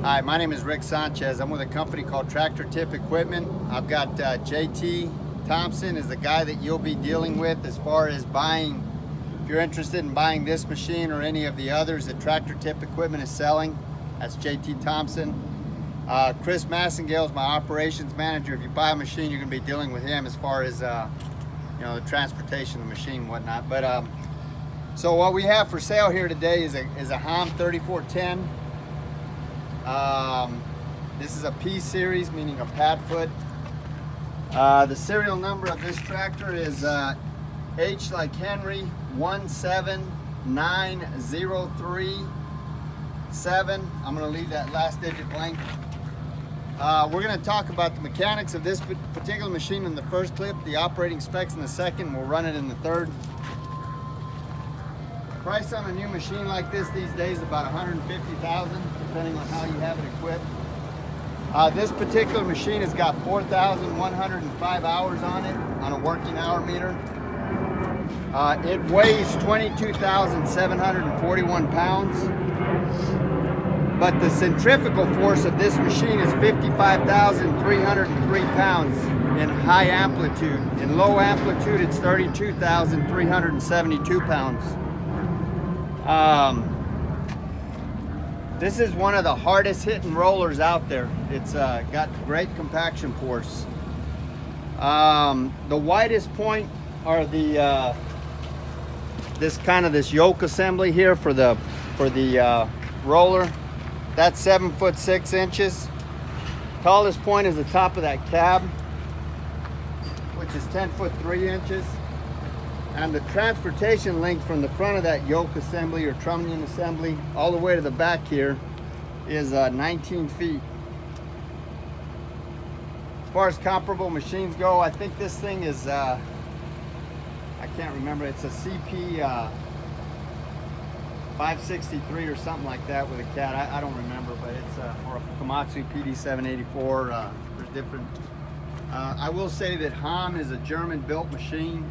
Hi, my name is Rick Sanchez. I'm with a company called Tractor Tip Equipment. I've got JT Thompson is the guy that you'll be dealing with as far as buying. If you're interested in buying this machine or any of the others that Tractor Tip Equipment is selling, that's JT Thompson. Chris Massengale is my operations manager. If you buy a machine, you're going to be dealing with him as far as the transportation of the machine and whatnot. But so what we have for sale here today is a Hamm 3410. This is a P series, meaning a pad foot. The serial number of this tractor is H like Henry 17903-7. I'm going to leave that last digit blank. We're going to talk about the mechanics of this particular machine in the first clip, the operating specs in the second. We'll run it in the third. Price on a new machine like this these days is about $150,000, depending on how you have it equipped. This particular machine has got 4,105 hours on it on a working hour meter. It weighs 22,741 pounds, but the centrifugal force of this machine is 55,303 pounds in high amplitude. In low amplitude, it's 32,372 pounds. This is one of the hardest hitting rollers out there. It's got great compaction force. The widest point are the this yoke assembly here for the roller. That's 7'6". Tallest point is the top of that cab, which is 10'3". And the transportation length from the front of that yoke assembly or trunnion assembly all the way to the back here is 19 feet. As far as comparable machines go, I think this thing is, I can't remember, it's a CP 563 or something like that with a cat. I don't remember, but it's or a Komatsu PD 784. There's different. I will say that Hamm is a German-built machine.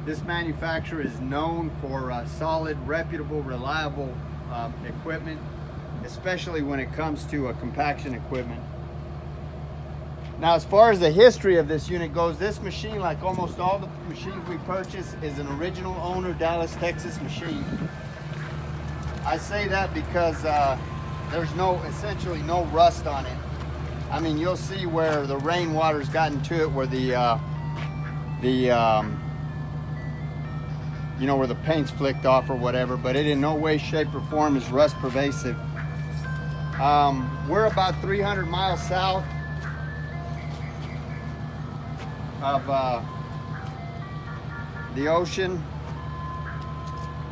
This manufacturer is known for solid, reputable, reliable equipment, especially when it comes to compaction equipment. Now, as far as the history of this unit goes, this machine, like almost all the machines we purchase, is an original owner Dallas, Texas machine. I say that because there's essentially no rust on it. I mean, you'll see where the rainwater's gotten to it, where where the paint's flicked off or whatever, but it in no way, shape, or form is rust pervasive. We're about 300 miles south of the ocean,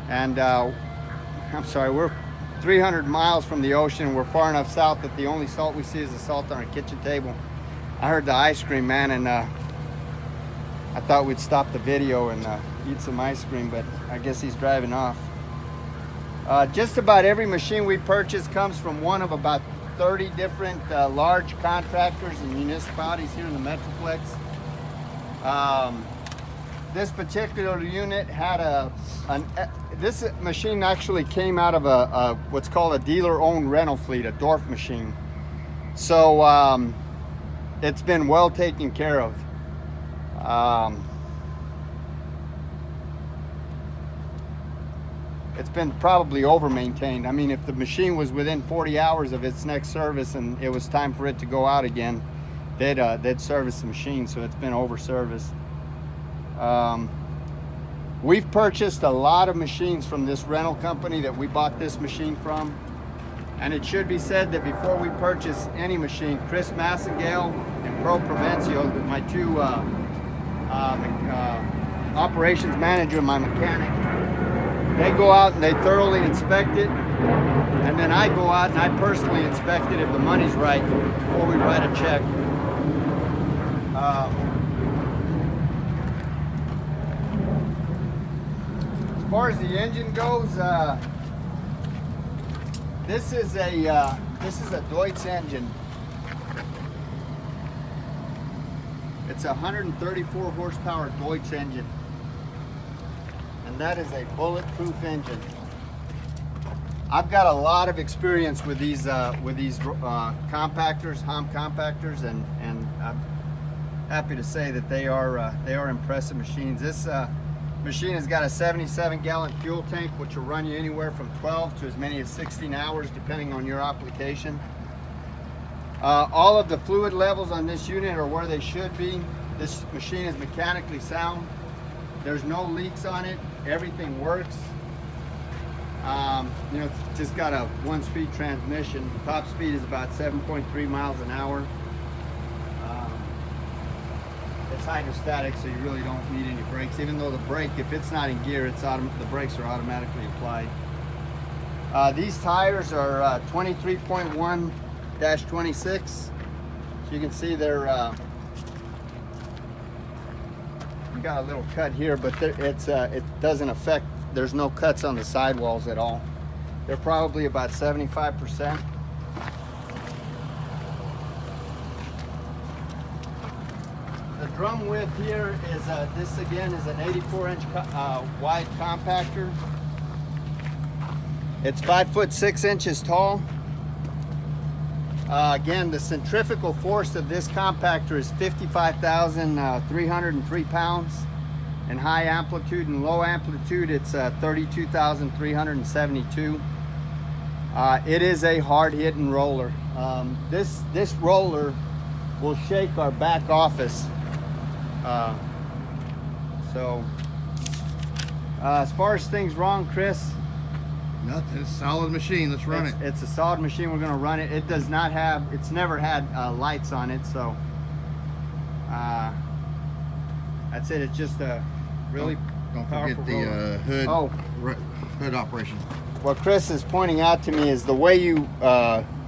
and we're 300 miles from the ocean. We're far enough south that the only salt we see is the salt on our kitchen table. I heard the ice cream man, and I thought we'd stop the video and eat some ice cream, but I guess he's driving off. Just about every machine we purchase comes from one of about 30 different large contractors and municipalities here in the Metroplex. This particular unit had this machine actually came out of what's called a dealer-owned rental fleet, a Dorf machine. So it's been well taken care of. It's been probably over-maintained. I mean, if the machine was within 40 hours of its next service and it was time for it to go out again, they'd service the machine, so it's been over-serviced. We've purchased a lot of machines from this rental company that we bought this machine from, and it should be said that before we purchase any machine, Chris Massengale and Pro Provencio, my two operations manager and my mechanic, they go out and they thoroughly inspect it, and then I go out and I personally inspect it if the money's right before we write a check. As far as the engine goes, this is a Deutz engine. It's a 134 horsepower Deutz engine. And that is a bulletproof engine. I've got a lot of experience with these compactors, Hamm compactors, and I'm happy to say that they are impressive machines. This machine has got a 77-gallon fuel tank, which will run you anywhere from 12 to as many as 16 hours, depending on your application. All of the fluid levels on this unit are where they should be. This machine is mechanically sound. There's no leaks on it. Everything works. You know, it's just got a 1-speed transmission. Top speed is about 7.3 miles an hour. It's hydrostatic, so you really don't need any brakes. Even though the brake, if it's not in gear, the brakes are automatically applied. These tires are 23.1-26. So you can see they're we got a little cut here, but it doesn't affect. There's no cuts on the sidewalls at all. They're probably about 75%. The drum width here is this again is an 84-inch wide compactor. It's 5'6" tall. Again, the centrifugal force of this compactor is 55,303 pounds. In high amplitude and low amplitude, it's 32,372. It is a hard-hitting roller. This roller will shake our back office. As far as things wrong, Chris, nothing. It's a solid machine. Let's run it. It's a solid machine. We're going to run it. It does not have. It's never had lights on it, so that's it. It's just a really don't forget the hood. Hood operation. What Chris is pointing out to me is the way you.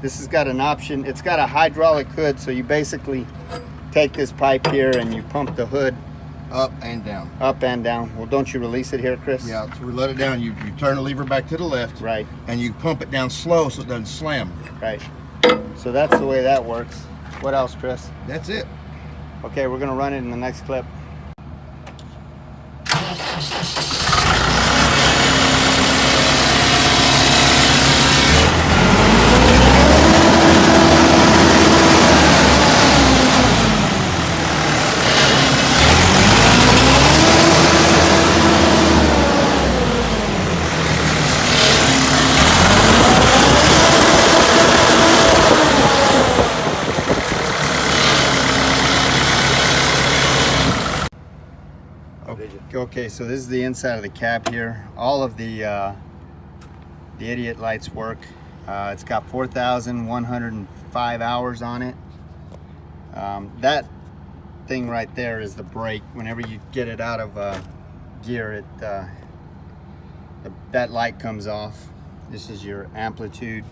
This has got an option. It's got a hydraulic hood, so you basically take this pipe here and you pump the hood up and down. Up and down. Well, don't you release it here, Chris? Yeah, so we let it down. You turn the lever back to the left. Right. And you pump it down slow so it doesn't slam. Right. So that's the way that works. What else, Chris? That's it. Okay, we're gonna run it in the next clip. Okay, so this is the inside of the cab here. All of the idiot lights work. It's got 4,105 hours on it. That thing right there is the brake. Whenever you get it out of gear, that light comes off. This is your amplitude.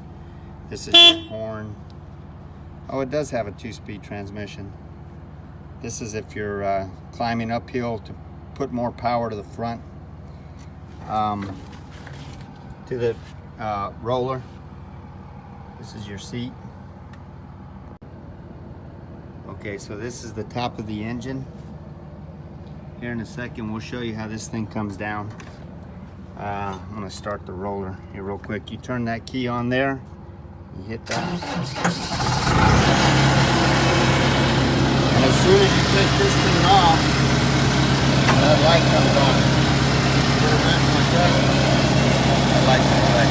This is your horn. Oh, it does have a 2-speed transmission. This is if you're climbing uphill to put more power to the front, to the roller. This is your seat. Okay, so this is the top of the engine. Here in a second, we'll show you how this thing comes down. I'm gonna start the roller here real quick. You turn that key on there, you hit that. And as soon as you take this thing off, that light comes on. That light comes back.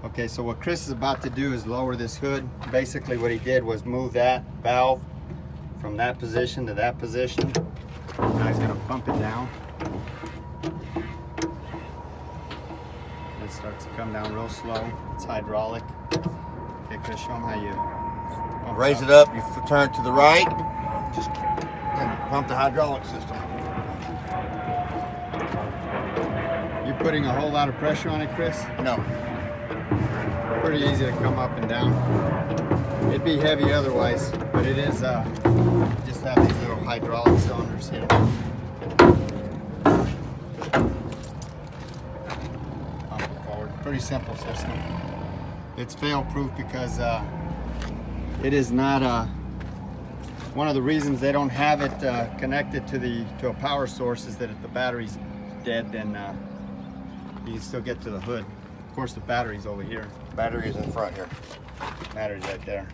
Okay, so what Chris is about to do is lower this hood. Basically what he did was move that valve from that position to that position. Now he's gonna pump it down. It starts to come down real slow. It's hydraulic. Okay, Chris, show him how you raise it up, you turn it to the right, just and pump the hydraulic system. You putting a whole lot of pressure on it, Chris? No. Pretty easy to come up and down. It'd be heavy otherwise, but it is just have these little hydraulic cylinders here. Pump it forward. Pretty simple system. It's fail-proof because it is not one of the reasons they don't have it connected to a power source is that if the battery's dead, then You can still get to the hood. Of course, the battery's over here. Battery is in front here. Battery's right there.